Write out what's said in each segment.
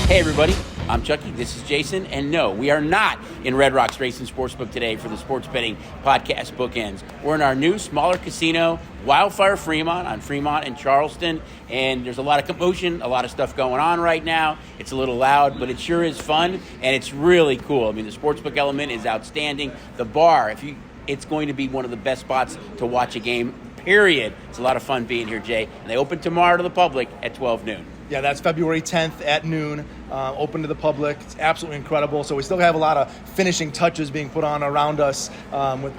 Hey everybody, I'm Chucky, this is Jason, and no, we are not in Red Rock's Racing Sportsbook today for the Sports Betting Podcast Bookends. We're in our new, smaller casino, Wildfire Fremont, on Fremont and Charleston, and there's a lot of commotion, a lot of stuff going on right now. It's a little loud, but it sure is fun, and it's really cool. I mean, the sportsbook element is outstanding. The bar, it's going to be one of the best spots to watch a game, period. It's a lot of fun being here, Jay, and they open tomorrow to the public at 12 noon. Yeah, that's February 10th at noon, open to the public. It's absolutely incredible. So we still have a lot of finishing touches being put on around us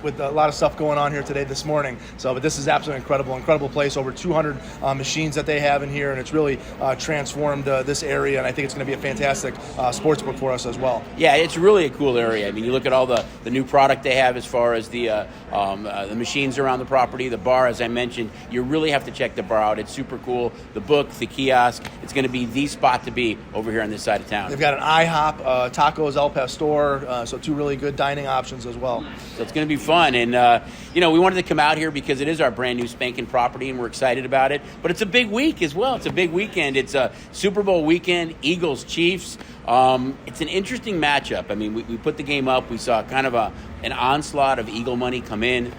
with a lot of stuff going on here today, this morning. But this is absolutely incredible place. Over 200 machines that they have in here, and it's really transformed this area, and I think it's going to be a fantastic sports book for us as well. Yeah, it's really a cool area. I mean, you look at all the new product they have as far as the machines around the property, the bar, as I mentioned. You really have to check the bar out. It's super cool. The book, the kiosk. It's going to be the spot to be over here on this side of town. They've got an IHOP, tacos, El Pastor, so two really good dining options as well. So it's going to be fun. And, we wanted to come out here because it is our brand new spanking property, and we're excited about it. But it's a big week as well. It's a big weekend. It's a Super Bowl weekend, Eagles, Chiefs. It's an interesting matchup. I mean, we put the game up. We saw kind of an onslaught of Eagle money come in.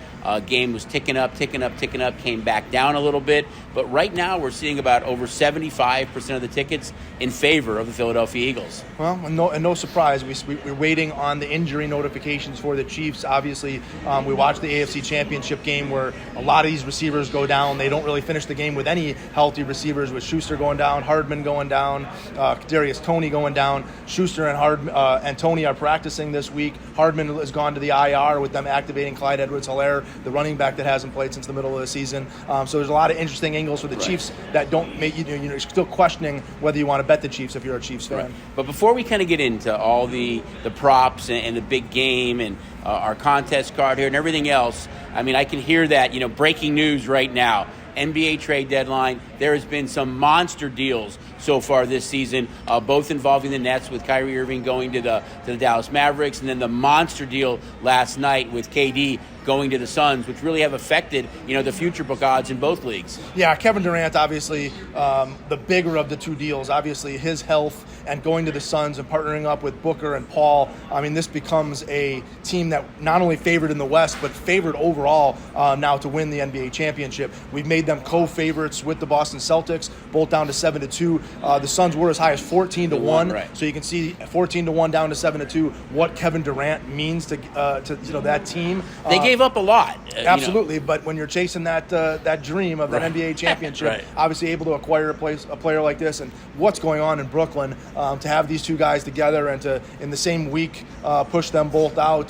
Game was ticking up, came back down a little bit. But right now we're seeing about over 75% of the tickets in favor of the Philadelphia Eagles. Well, and no surprise, we're waiting on the injury notifications for the Chiefs. Obviously, we watched the AFC Championship game where a lot of these receivers go down. They don't really finish the game with any healthy receivers, with Schuster going down, Hardman going down, Kadarius Toney going down. Schuster and Toney are practicing this week. Hardman has gone to the IR with them activating Clyde Edwards-Helaire, the running back that hasn't played since the middle of the season. So there's a lot of interesting angles for the Chiefs that don't make you're still questioning whether you want to bet the Chiefs if you're a Chiefs fan. Right. But before we kind of get into all the props and the big game and our contest card here and everything else, I mean, I can hear that, breaking news right now. NBA trade deadline. There has been some monster deals so far this season, both involving the Nets with Kyrie Irving going to the Dallas Mavericks, and then the monster deal last night with KD going to the Suns, which really have affected, the future book odds in both leagues. Yeah, Kevin Durant, obviously, the bigger of the two deals. Obviously, his health and going to the Suns and partnering up with Booker and Paul. I mean, this becomes a team that not only favored in the West, but favored overall now to win the NBA championship. We've made them co-favorites with the Boston Celtics, both down to 7-2. The Suns were as high as 14-1, right. So you can see 14-1 down to 7-2 what Kevin Durant means to that team. They gave up a lot. Absolutely, but when you're chasing that dream of an NBA championship, right. Obviously able to acquire a player like this, and what's going on in Brooklyn, to have these two guys together and to, in the same week, push them both out,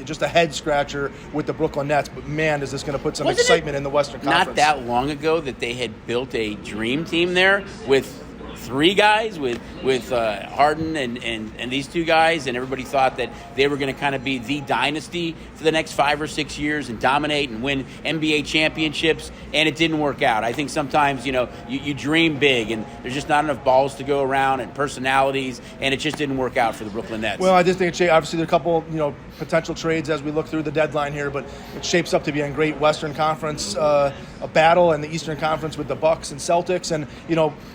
just a head scratcher with the Brooklyn Nets. But man, is this going to put some excitement in the Western Conference. Not that long ago that they had built a dream team there with three guys, with Harden and these two guys, and everybody thought that they were going to kind of be the dynasty for the next 5 or 6 years and dominate and win NBA championships, and it didn't work out. I think sometimes, you dream big, and there's just not enough balls to go around and personalities, and it just didn't work out for the Brooklyn Nets. Well, I just think obviously there are a couple, potential trades as we look through the deadline here, but it shapes up to be a great Western Conference a battle, and the Eastern Conference with the Bucks and Celtics. And,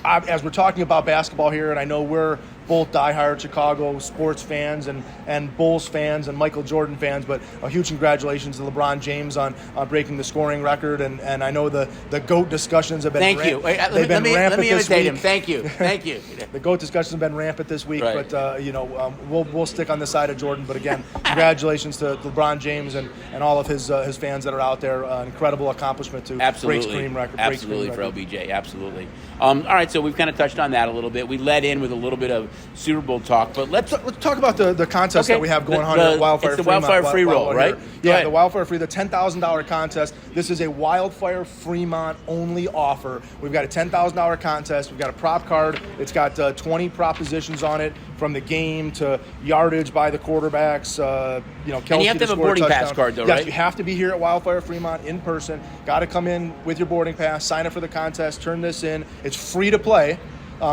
as we're talking about basketball here, and I know we're both diehard Chicago sports fans and Bulls fans and Michael Jordan fans, but a huge congratulations to LeBron James on breaking the scoring record. And I know the GOAT discussions have been Thank you. Let me imitate him. Thank you. The GOAT discussions have been rampant this week, right. But we'll stick on the side of Jordan. But again, congratulations to LeBron James and all of his fans that are out there. An incredible accomplishment to break screen record. Absolutely for LBJ. Absolutely. All right, so we've kind of touched on that a little bit. We led in with a little bit of Super Bowl talk, but let's talk about the contest that we have going on at Wildfire. It's the Wildfire Free Roll, right? Yeah, the Wildfire Free, the $10,000 contest. This is a Wildfire Fremont only offer. We've got a $10,000 contest. We've got a prop card. It's got 20 propositions on it, from the game to yardage by the quarterbacks. Kelsey, and you have to have a boarding pass card, though, right? Yes, you have to be here at Wildfire Fremont in person. Got to come in with your boarding pass, sign up for the contest, turn this in. It's free to play.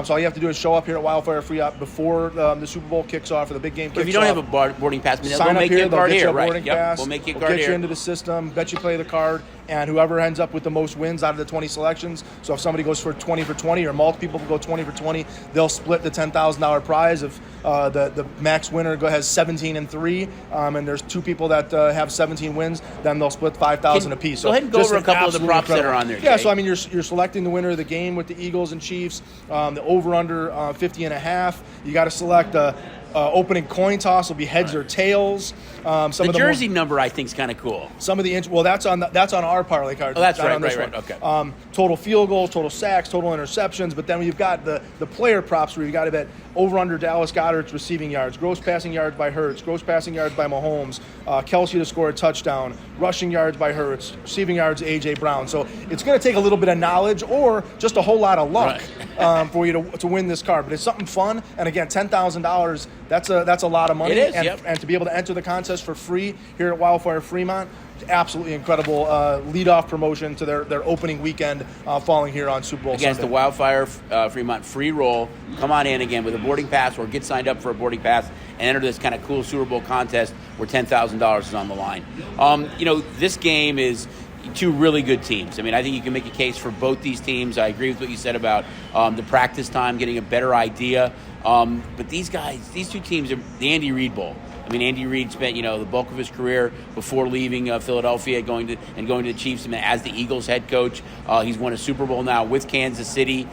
So all you have to do is show up here at Wildfire Fremont before the Super Bowl kicks off or the big game kicks off. If you don't have a boarding pass, they'll sign up make here, you a card here. Boarding pass, We'll make you a we'll card get here. you into the system, bet you play the card, and whoever ends up with the most wins out of the 20 selections. So if somebody goes for 20 for 20 or multiple people go 20 for 20, they'll split the $10,000 prize. If the max winner has 17 and 3, and there's 2 people that have 17 wins, then they'll split $5,000 apiece. So go ahead and go over a couple of the props that are on there, Jay. Yeah, so I mean, you're selecting the winner of the game with the Eagles and Chiefs, the over/under 50.5. You got to select opening coin toss will be heads or tails. The jersey number I think is kind of cool. Some of the that's on our parlay card. Oh, that's right. Okay. Total field goals, total sacks, total interceptions. But then you've got the player props where you got to bet over/under Dallas Goedert's receiving yards, gross passing yards by Hurts, gross passing yards by Mahomes, Kelsey to score a touchdown, rushing yards by Hurts, receiving yards A.J. Brown. So it's going to take a little bit of knowledge or just a whole lot of luck for you to win this card. But it's something fun. And again, $10,000. That's a lot of money. It is, and to be able to enter the contest for free here at Wildfire Fremont, absolutely incredible leadoff promotion to their opening weekend falling here on Super Bowl Sunday. Against the Wildfire Fremont free roll. Come on in again with a boarding pass or get signed up for a boarding pass and enter this kind of cool Super Bowl contest where $10,000 is on the line. This game is two really good teams. I mean, I think you can make a case for both these teams. I agree with what you said about the practice time, getting a better idea. But these two teams are the Andy Reid Bowl. I mean, Andy Reid spent, the bulk of his career before leaving Philadelphia, going to the Chiefs as the Eagles head coach. He's won a Super Bowl now with Kansas City.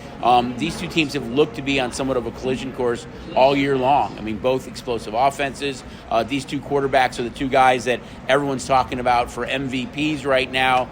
These two teams have looked to be on somewhat of a collision course all year long. I mean, both explosive offenses. These two quarterbacks are the two guys that everyone's talking about for MVPs right now.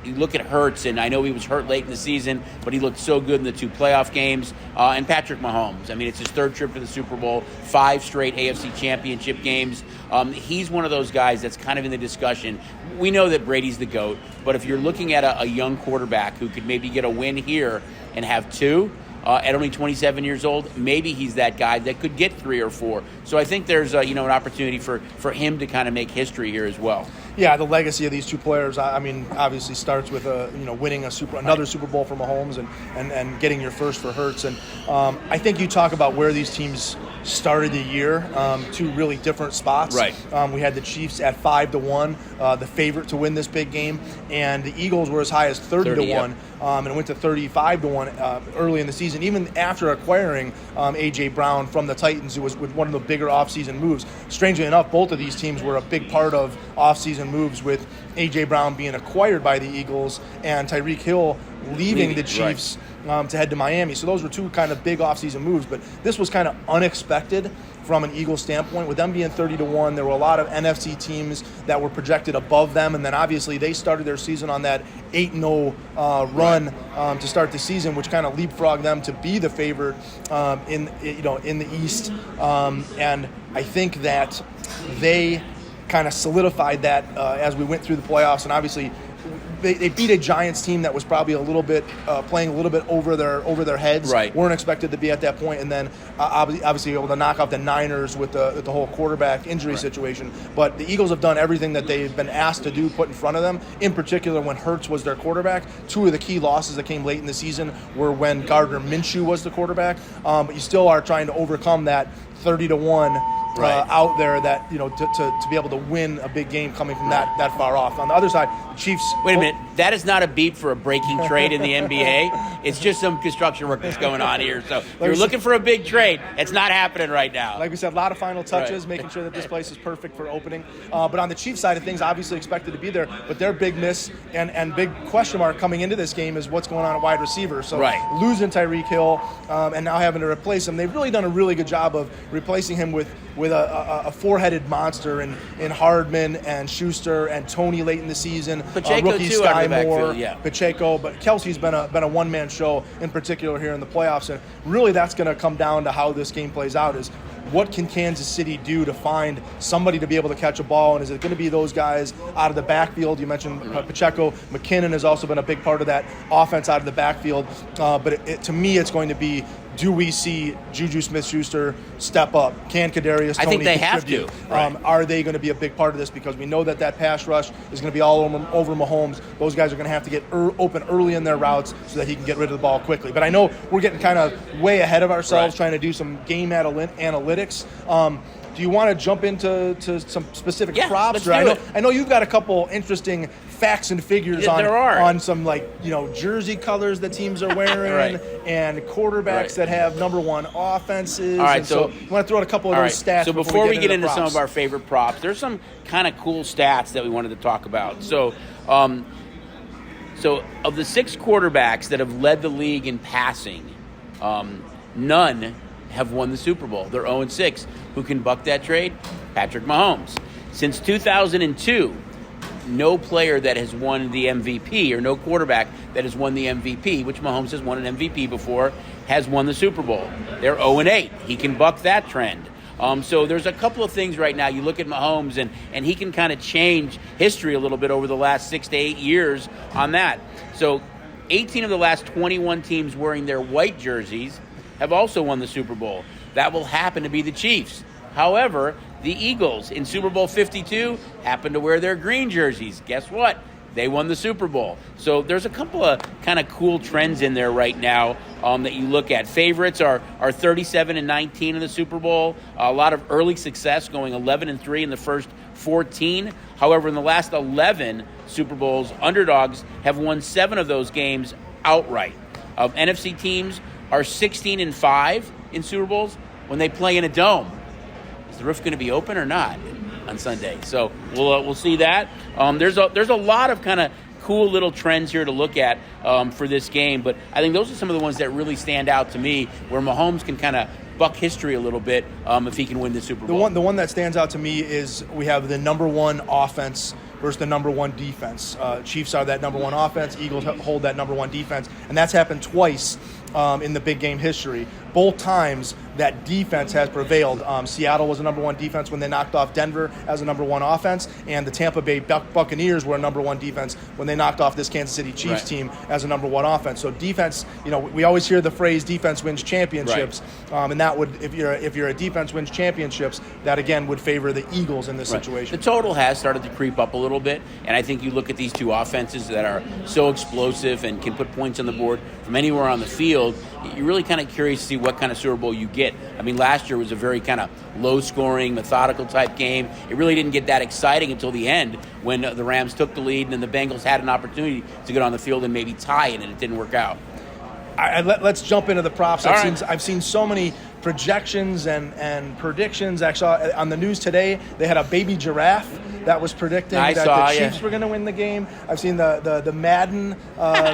You look at Hurts, and I know he was hurt late in the season, but he looked so good in the 2 playoff games. And Patrick Mahomes, I mean, it's his 3rd trip to the Super Bowl, 5 straight AFC championship games. He's one of those guys that's kind of in the discussion. We know that Brady's the GOAT, but if you're looking at a young quarterback who could maybe get a win here and have 2, at only 27 years old, maybe he's that guy that could get 3 or 4. So I think there's an opportunity for him to kind of make history here as well. Yeah, the legacy of these two players, I mean, obviously starts with winning another Super Bowl for Mahomes and getting your first for Hurts. And I think you talk about where these teams started the year, 2 really different spots. Right. We had the Chiefs at 5-1, the favorite to win this big game, and the Eagles were as high as 30-1. And went to 35-1 early in the season, even after acquiring A.J. Brown from the Titans, who was one of the bigger offseason moves. Strangely enough, both of these teams were a big part of offseason moves, with A.J. Brown being acquired by the Eagles and Tyreek Hill leaving the Chiefs to head to Miami. So those were 2 kind of big offseason moves, but this was kind of unexpected from an Eagles standpoint. With them being 30-1, there were a lot of NFC teams that were projected above them, and then obviously they started their season on that 8-0 run to start the season, which kind of leapfrogged them to be the favorite in the East. And I think that they kind of solidified that as we went through the playoffs, and obviously they beat a Giants team that was probably a little bit playing a little bit over their heads. Right. Weren't expected to be at that point, and then obviously able to knock out the Niners with the whole quarterback injury situation. But the Eagles have done everything that they've been asked to do, put in front of them. In particular, when Hurts was their quarterback, 2 of the key losses that came late in the season were when Gardner Minshew was the quarterback. But you still are trying to overcome that 30-1. Out there that to be able to win a big game coming from that far off. On the other side, the Chiefs. Wait a minute, that is not a beep for a breaking trade in the NBA. It's just some construction work that's going on here. So if you're looking for a big trade, it's not happening right now. Like we said, a lot of final touches, making sure that this place is perfect for opening. But on the Chiefs side of things, obviously expected to be there, but their big miss and big question mark coming into this game is what's going on at wide receiver. So losing Tyreek Hill and now having to replace him, they've really done a really good job of replacing him with a 4-headed monster in Hardman and Schuster and Tony late in the season. Pacheco rookie too, Sky Moore, backfield, Pacheco, but Kelsey's been a one-man show in particular here in the playoffs, and really that's going to come down to how this game plays out. Is what can Kansas City do to find somebody to be able to catch a ball, and is it going to be those guys out of the backfield? You mentioned Pacheco. McKinnon has also been a big part of that offense out of the backfield, but to me it's going to be do we see Juju Smith-Schuster step up? Can Kadarius Toney I think they have contribute? to. Right. Are they going to be a big part of this? Because we know that pass rush is going to be all over Mahomes. Those guys are going to have to get open early in their routes so that he can get rid of the ball quickly. But I know we're getting kind of way ahead of ourselves trying to do some game analytics. Do you want to jump into some specific props? I know you've got a couple interesting facts and figures on some jersey colors that teams are wearing and quarterbacks that have number one offenses. All right, so you want to throw out a couple of those stats. So before we get into props. some of our favorite props, there's some kind of cool stats that we wanted to talk about. So of the 6 quarterbacks that have led the league in passing, none have won the Super Bowl. They're 0-6. Who can buck that trade? Patrick Mahomes. Since 2002, no player that has won the MVP, or no quarterback that has won the MVP, which Mahomes has won an MVP before, has won the Super Bowl. They're 0-8. He can buck that trend. So there's a couple of things right now. You look at Mahomes, and he can kind of change history a little bit over the last 6 to 8 years on that. So 18 of the last 21 teams wearing their white jerseys have also won the Super Bowl. That will happen to be the Chiefs. However, the Eagles in Super Bowl 52 happen to wear their green jerseys. Guess what? They won the Super Bowl. So there's a couple of kind of cool trends in there right now that you look at. Favorites are 37-19 in the Super Bowl. A lot of early success, going 11-3 in the first 14. However, in the last 11 Super Bowls, underdogs have won 7 of those games outright. NFC teams are 16-5 in Super Bowls when they play in a dome. Is the roof going to be open or not on Sunday? So we'll see that. There's a lot of kind of cool little trends here to look at for this game, but I think those are some of the ones that really stand out to me, where Mahomes can kind of buck history a little bit if he can win the Super Bowl. The one that stands out to me is we have the number one offense versus the number one defense. Chiefs are that number one offense. Eagles hold that number one defense, and that's happened twice in the big game history. Both times that defense has prevailed. Seattle was a number one defense when they knocked off Denver as a number one offense, and the Tampa Bay Buccaneers were a number one defense when they knocked off this Kansas City Chiefs team as a number one offense. So defense, we always hear the phrase defense wins championships, and that would, if you're a defense wins championships, that again would favor the Eagles in this situation. The total has started to creep up a little bit, and I think you look at these two offenses that are so explosive and can put points on the board from anywhere on the field. You're really kind of curious to see what kind of Super Bowl you get. I mean, last year was a very kind of low-scoring, methodical type game. It really didn't get that exciting until the end when the Rams took the lead, and then the Bengals had an opportunity to get on the field and maybe tie it, and it didn't work out. Let's jump into the props. I've seen so many projections and predictions. Actually, on the news today, they had a baby giraffe that was predicting that the Chiefs were going to win the game. I've seen the Madden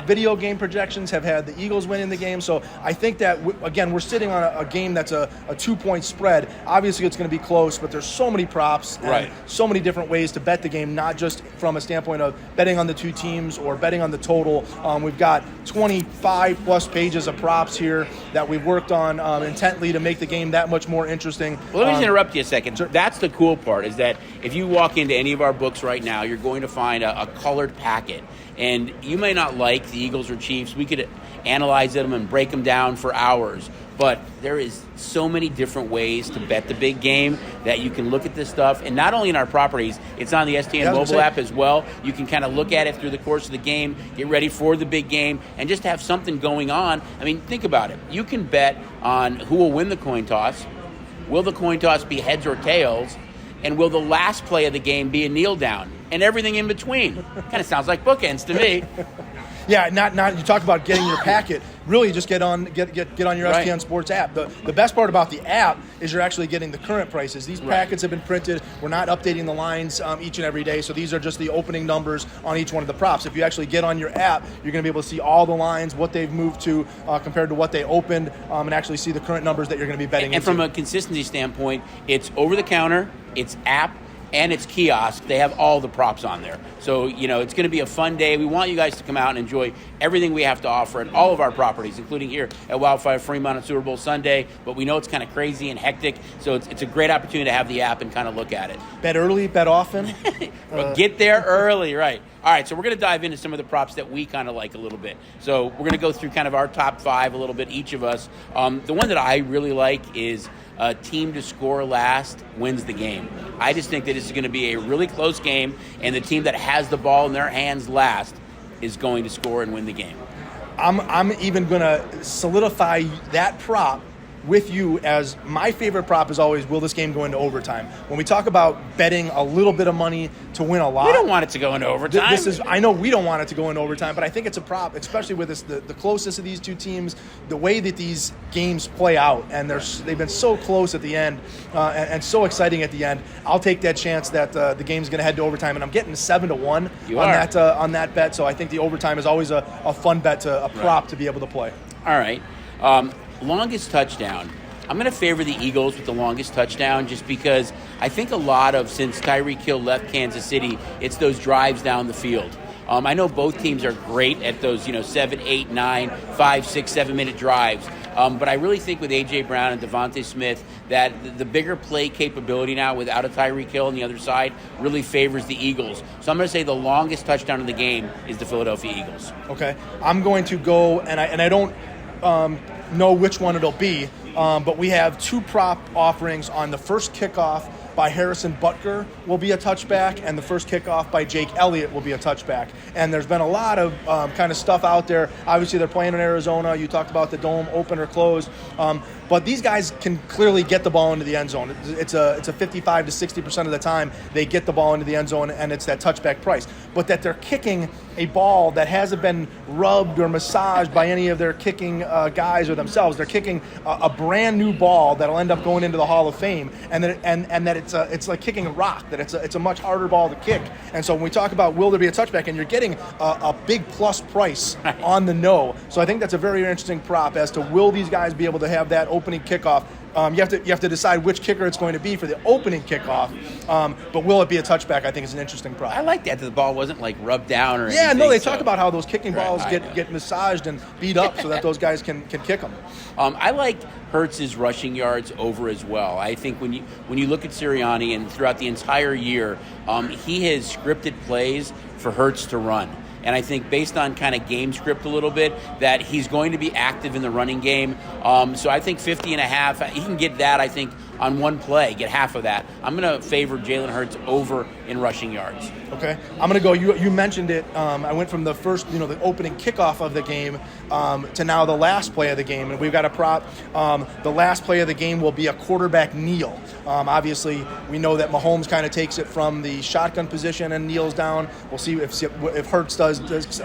video game projections have had the Eagles winning the game. So I think that, again, we're sitting on a game that's a 2-point spread. Obviously, it's going to be close, but there's so many props and so many different ways to bet the game, not just from a standpoint of betting on the two teams or betting on the total. We've got 25-plus pages of props here that we've worked on intently to make the game that much more interesting. Well, let me just interrupt you a second. Sure. That's the cool part, is that if you walk into any of our books right now, you're going to find a colored packet. And you may not like the Eagles or Chiefs. We could analyze them and break them down for hours. But there is so many different ways to bet the big game that you can look at this stuff. And not only in our properties, it's on the STN mobile app as well. You can kind of look at it through the course of the game, get ready for the big game, and just have something going on. I mean, think about it. You can bet on who will win the coin toss. Will the coin toss be heads or tails? And will the last play of the game be a kneel down? And everything in between. Kind of sounds like bookends to me. Yeah, not you talk about getting your packet. Really, just get on your STN Sports app. The best part about the app is you're actually getting the current prices. These packets have been printed. We're not updating the lines each and every day, so these are just the opening numbers on each one of the props. If you actually get on your app, you're going to be able to see all the lines, what they've moved to compared to what they opened, and actually see the current numbers that you're going to be betting into. And from a consistency standpoint, it's over the counter, it's app, and it's kiosk. They have all the props on there. So, it's going to be a fun day. We want you guys to come out and enjoy everything we have to offer at all of our properties, including here at Wildfire Fremont on Super Bowl Sunday. But we know it's kind of crazy and hectic, so it's a great opportunity to have the app and kind of look at it. Bet early, bet often. Get there early, right. All right, so we're going to dive into some of the props that we kind of like a little bit. So we're going to go through kind of our top 5 a little bit, each of us. The one that I really like is a team to score last wins the game. I just think that this is going to be a really close game, and the team that has the ball in their hands last is going to score and win the game. I'm even going to solidify that prop with you as my favorite prop is always, will this game go into overtime? When we talk about betting a little bit of money to win a lot. We don't want it to go into overtime. I know we don't want it to go into overtime, but I think it's a prop, especially with this, the closeness of these two teams, the way that these games play out, and they've been so close at the end and so exciting at the end. I'll take that chance that the game's going to head to overtime, and I'm getting 7-1 on that bet, so I think the overtime is always a fun bet, a prop to be able to play. All right. Longest touchdown. I'm going to favor the Eagles with the longest touchdown just because I think since Tyreek Hill left Kansas City, it's those drives down the field. I know both teams are great at those, 7, 8, 9, 5, 6, 7 minute drives. But I really think with A.J. Brown and Devontae Smith that the bigger play capability now without a Tyreek Hill on the other side really favors the Eagles. So I'm going to say the longest touchdown in the game is the Philadelphia Eagles. Okay. I'm going to go, and I don't know which one it'll be, but we have 2 prop offerings on the first kickoff by Harrison Butker will be a touchback, and the first kickoff by Jake Elliott will be a touchback. And there's been a lot of kind of stuff out there. Obviously, they're playing in Arizona. You talked about the dome open or closed. But these guys can clearly get the ball into the end zone. It's a 55 to 60% of the time they get the ball into the end zone, and it's that touchback price. But that they're kicking a ball that hasn't been rubbed or massaged by any of their kicking guys or themselves. They're kicking a brand new ball that'll end up going into the Hall of Fame, and that it's like kicking a rock. That it's a much harder ball to kick. And so when we talk about will there be a touchback, and you're getting a big plus price on the no. So I think that's a very interesting prop as to will these guys be able to have that opening kickoff. You have to decide which kicker it's going to be for the opening kickoff, but will it be a touchback? I think is an interesting prop. I like that the ball wasn't like rubbed down or anything. Yeah, no, they talk about how those kicking balls get massaged and beat up so that those guys can kick them. I like Hurts' rushing yards over as well. I think when you look at Sirianni and throughout the entire year, he has scripted plays for Hurts to run. And I think based on kind of game script a little bit, that he's going to be active in the running game. So I think 50.5, he can get that, I think, on one play, get half of that. I'm going to favor Jalen Hurts over in rushing yards. Okay. I'm going to go, you mentioned it, I went from the first, the opening kickoff of the game to now the last play of the game. And we've got a prop. The last play of the game will be a quarterback kneel. Obviously, we know that Mahomes kind of takes it from the shotgun position and kneels down. We'll see if Hurts does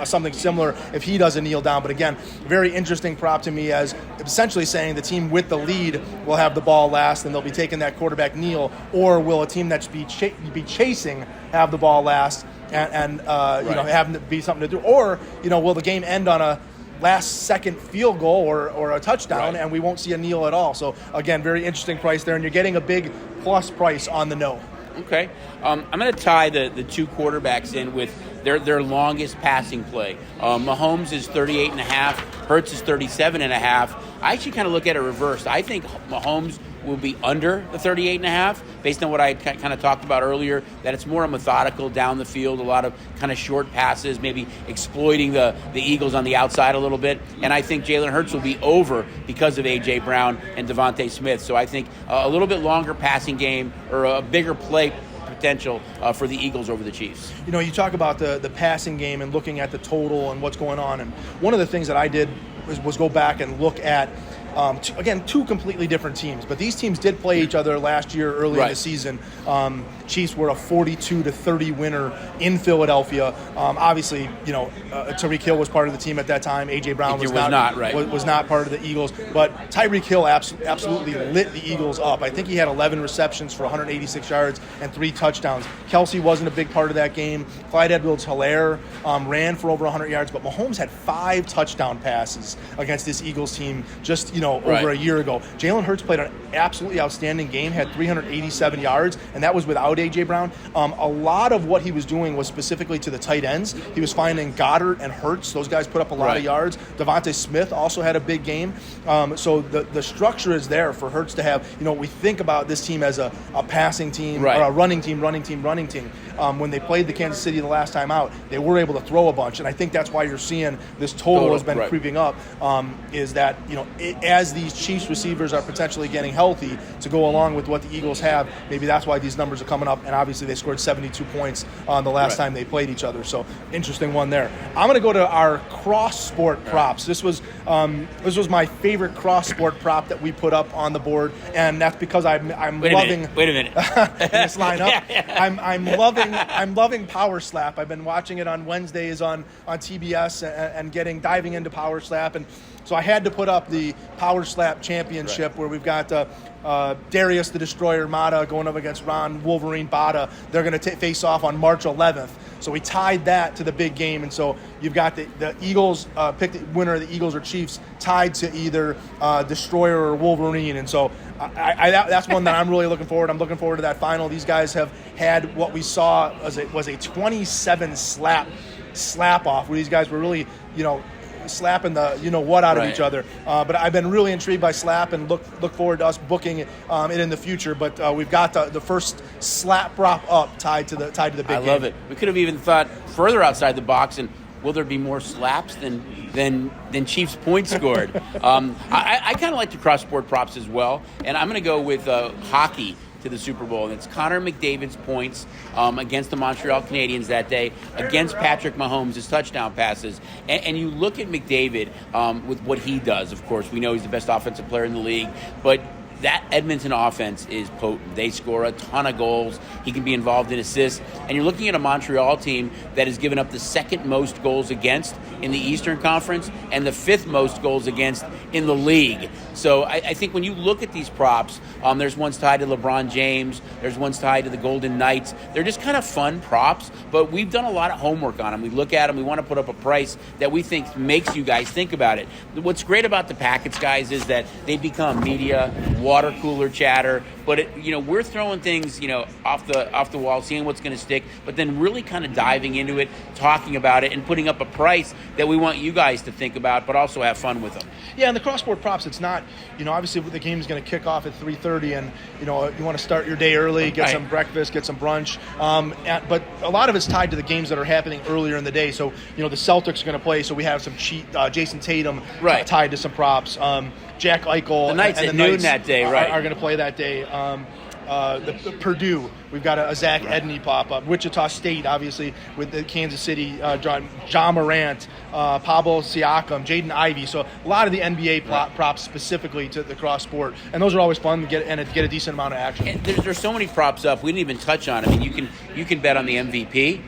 something similar, if he does a kneel down. But again, very interesting prop to me as essentially saying the team with the lead will have the ball last and they'll be taking that quarterback kneel, or will a team that's be chasing have the ball last and have it be something to do, or will the game end on a last second field goal or a touchdown and we won't see a kneel at all. So again, very interesting price there, and you're getting a big plus price on the no. Okay. I'm going to tie the 2 quarterbacks in with their longest passing play. Mahomes is 38.5, Hurts is 37.5. I actually kind of look at it reversed. I think Mahomes will be under the 38.5 based on what I kind of talked about earlier, that it's more methodical down the field, a lot of kind of short passes, maybe exploiting the Eagles on the outside a little bit. And I think Jalen Hurts will be over because of A.J. Brown and Devontae Smith. So I think a little bit longer passing game or a bigger play potential for the Eagles over the Chiefs. You talk about the passing game and looking at the total and what's going on. And one of the things that I did was go back and look at two completely different teams, but these teams did play each other last year early in the season. Chiefs were a 42-30 winner in Philadelphia. Obviously, Tyreek Hill was part of the team at that time. A.J. Brown was not part of the Eagles, but Tyreek Hill absolutely lit the Eagles up. I think he had 11 receptions for 186 yards and 3 touchdowns. Kelsey wasn't a big part of that game. Clyde Edwards-Helaire ran for over 100 yards, but Mahomes had 5 touchdown passes against this Eagles team just over a year ago. Jalen Hurts played an absolutely outstanding game, had 387 yards, and that was without A.J. Brown. A lot of what he was doing was specifically to the tight ends. He was finding Goddard and Hurts. Those guys put up a lot of yards. Devontae Smith also had a big game. So the structure is there for Hurts to have, we think about this team as a passing team or a running team. When they played the Kansas City the last time out, they were able to throw a bunch, and I think that's why you're seeing this total has been creeping up, is that, as these Chiefs receivers are potentially getting healthy to go along with what the Eagles have, maybe that's why these numbers are coming up, and obviously they scored 72 points the last time they played each other, so interesting one there. I'm going to go to our cross-sport props. This was my favorite cross-sport prop that we put up on the board, and that's because I'm loving... Wait a minute. this lineup. I'm loving Power Slap. I've been watching it on Wednesdays on TBS and diving into Power Slap, and so I had to put up the Power Slap Championship where we've got Darius the Destroyer Mata going up against Ron Wolverine Bata. They're going to face off on March 11th. So we tied that to the big game, and so you've got the Eagles pick the winner of the Eagles or Chiefs tied to either Destroyer or Wolverine, and so that's one that I'm really looking forward. I'm looking forward to that final. These guys have had what we saw was a 27 slap off, where these guys were really slapping the what out of each other. But I've been really intrigued by slap and look forward to us booking it in the future. But we've got the first slap prop up tied to the big game. I love it. We could have even thought further outside the box, and will there be more slaps than Chiefs points scored? I kind of like the cross-sport props as well, and I'm going to go with hockey to the Super Bowl, and it's Connor McDavid's points against the Montreal Canadiens that day, against Patrick Mahomes, his touchdown passes. And you look at McDavid with what he does. Of course, we know he's the best offensive player in the league, but that Edmonton offense is potent. They score a ton of goals. He can be involved in assists. And you're looking at a Montreal team that has given up the second most goals against in the Eastern Conference and the fifth most goals against in the league. So I think when you look at these props, there's ones tied to LeBron James. There's ones tied to the Golden Knights. They're just kind of fun props, but we've done a lot of homework on them. We look at them. We want to put up a price that we think makes you guys think about it. What's great about the packets, guys, is that they become media, water cooler chatter, but we're throwing things off the wall, seeing what's going to stick, but then really kind of diving into it, talking about it, and putting up a price that we want you guys to think about, but also have fun with them. Yeah, and the cross-sport props, it's not, obviously the game is going to kick off at 3:30, and you want to start your day early, get some breakfast, get some brunch, but a lot of it's tied to the games that are happening earlier in the day. So the Celtics are going to play, so we have some Jason Tatum tied to some props. Jack Eichel the Knights and at the noon Knights that day, are going to play that day. The Purdue, we've got a Zach Edney pop up. Wichita State, obviously, with the Kansas City, John Morant, Pablo Siakam, Jaden Ivey. So a lot of the NBA props specifically to the cross sport, and those are always fun to get a decent amount of action. And there's so many props up. We didn't even touch on it. I mean, you can bet on the MVP.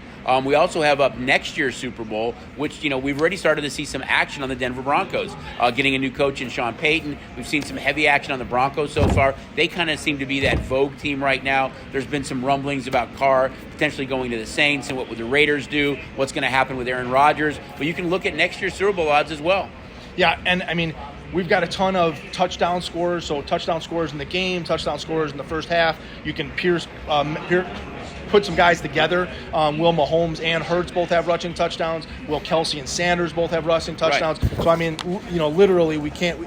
We also have up next year's Super Bowl, which, we've already started to see some action on the Denver Broncos, getting a new coach in Sean Payton. We've seen some heavy action on the Broncos so far. They kind of seem to be that vogue team right now. There's been some rumblings about Carr potentially going to the Saints and what would the Raiders do, what's going to happen with Aaron Rodgers. But you can look at next year's Super Bowl odds as well. Yeah, and I mean, we've got a ton of touchdown scores, so touchdown scores in the game, touchdown scores in the first half. You can put some guys together. Will Mahomes and Hurts both have rushing touchdowns. Will Kelsey and Sanders both have rushing touchdowns. Right. So I mean, literally, we can't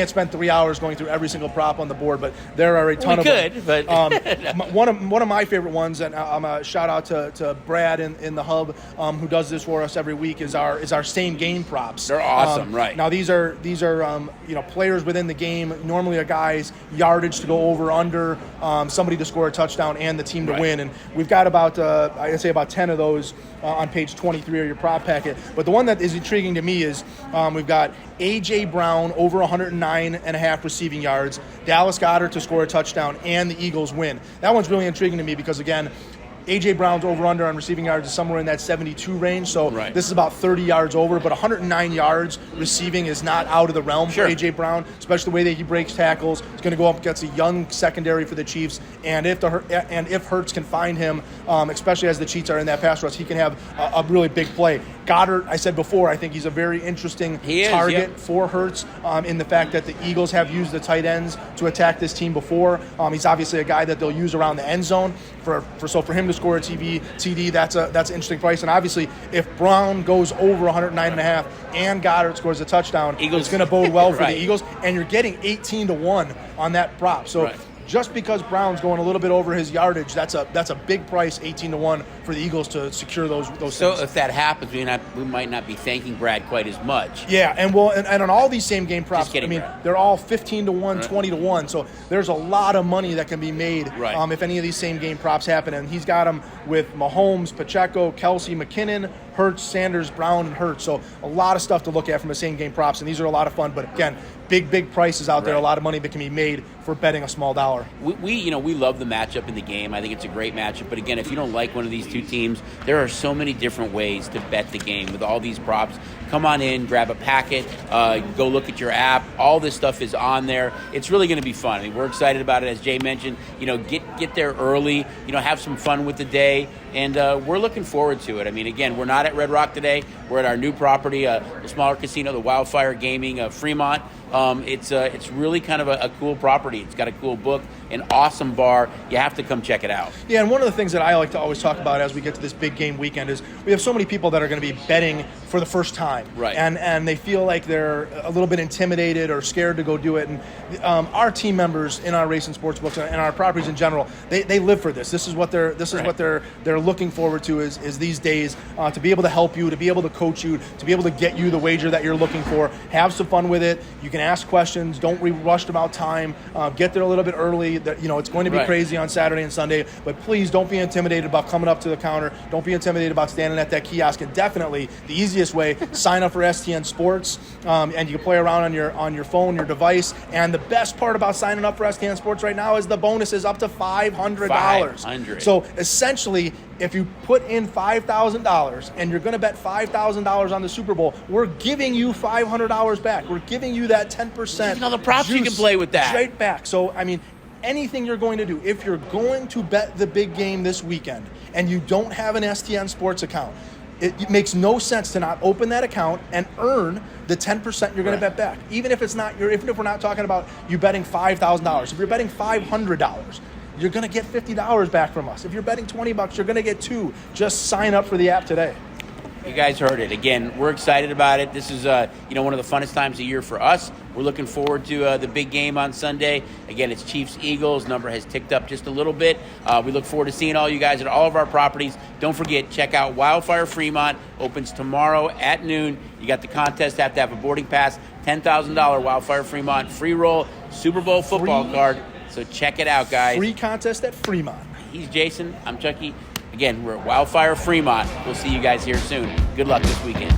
spend 3 hours going through every single prop on the board, but there are a ton of them. But one of my favorite ones, and I'm a shout out to Brad in the hub, who does this for us every week, is our same game props. They're awesome, right? Now these are players within the game. Normally a guy's yardage to go over under, somebody to score a touchdown, and the team to win. And we've got about I'd say about 10 of those on page 23 of your prop packet. But the one that is intriguing to me is we've got A.J. Brown over 109.5 receiving yards, Dallas Goedert to score a touchdown, and the Eagles win. That one's really intriguing to me because, again, A.J. Brown's over-under on receiving yards is somewhere in that 72 range, so this is about 30 yards over, but 109 yards receiving is not out of the realm for A.J. Brown, especially the way that he breaks tackles. He's going to go up against a young secondary for the Chiefs, and if Hurts can find him, especially as the Chiefs are in that pass rush, he can have a really big play. Goddard, I said before, I think he's a very interesting target for Hurts in the fact that the Eagles have used the tight ends to attack this team before. He's obviously a guy that they'll use around the end zone. So for him to score a TD, that's an interesting price. And obviously, if Brown goes over 109.5 and Goddard scores a touchdown, it's going to bode well for the Eagles. And you're getting 18-1 on that prop. So just because Brown's going a little bit over his yardage, that's a big price, 18-1 for the Eagles to secure those. So things. if that happens, we might not be thanking Brad quite as much. Yeah, and on all these same game props, Brad. they're all 15-1, 20-1. So there's a lot of money that can be made if any of these same game props happen. And he's got them with Mahomes, Pacheco, Kelsey, McKinnon, Hurts, Sanders, Brown, and Hurts. So a lot of stuff to look at from the same game props, and these are a lot of fun. But again, big prices out there, a lot of money that can be made for betting a small dollar. We love the matchup in the game. I think it's a great matchup. But again, if you don't like one of these two teams, there are so many different ways to bet the game with all these props. Come on in, grab a packet, go look at your app. All this stuff is on there. It's really going to be fun. I mean, we're excited about it. As Jay mentioned, get there early, have some fun with the day. And we're looking forward to it. I mean, again, we're not at Red Rock today. We're at our new property, the smaller casino, the Wildfire Gaming, Fremont. It's really kind of a cool property. It's got a cool book, an awesome bar. You have to come check it out. Yeah, and one of the things that I like to always talk about as we get to this big game weekend is we have so many people that are going to be betting for the first time. Right. And they feel like they're a little bit intimidated or scared to go do it. And our team members in our racing sports books and our properties in general, they live for this. This is what they're looking forward to is these days to be able to help you, to be able to coach you, to be able to get you the wager that you're looking for. Have some fun with it. You can ask questions. Don't be rushed about time. Get there a little bit early. It's going to be crazy on Saturday and Sunday, but please don't be intimidated about coming up to the counter. Don't be intimidated about standing at that kiosk. And definitely the easiest way, sign up for STN Sports, and you can play around on your phone, your device. And the best part about signing up for STN Sports right now is the bonus is up to $500. $500. So essentially, if you put in $5,000 and you're going to bet $5,000 on the Super Bowl, we're giving you $500 back. We're giving you that 10%. All the props you can play with that. Straight back. So, I mean, anything you're going to do, if you're going to bet the big game this weekend and you don't have an STN Sports account, it makes no sense to not open that account and earn the 10% you're going to bet back. Even if we're not talking about you betting $5,000. If you're betting $500, you're going to get $50 back from us. If you're betting $20, you're going to get $2. Just sign up for the app today. You guys heard it. Again, we're excited about it. This is one of the funnest times of year for us. We're looking forward to the big game on Sunday. Again, it's Chiefs-Eagles. Number has ticked up just a little bit. We look forward to seeing all you guys at all of our properties. Don't forget, check out Wildfire Fremont. Opens tomorrow at noon. You got the contest. Have to have a boarding pass. $10,000 Wildfire Fremont. Free roll. Super Bowl football card. So check it out, guys. Free contest at Fremont. He's Jason. I'm Chucky. Again, we're at Wildfire Fremont. We'll see you guys here soon. Good luck this weekend.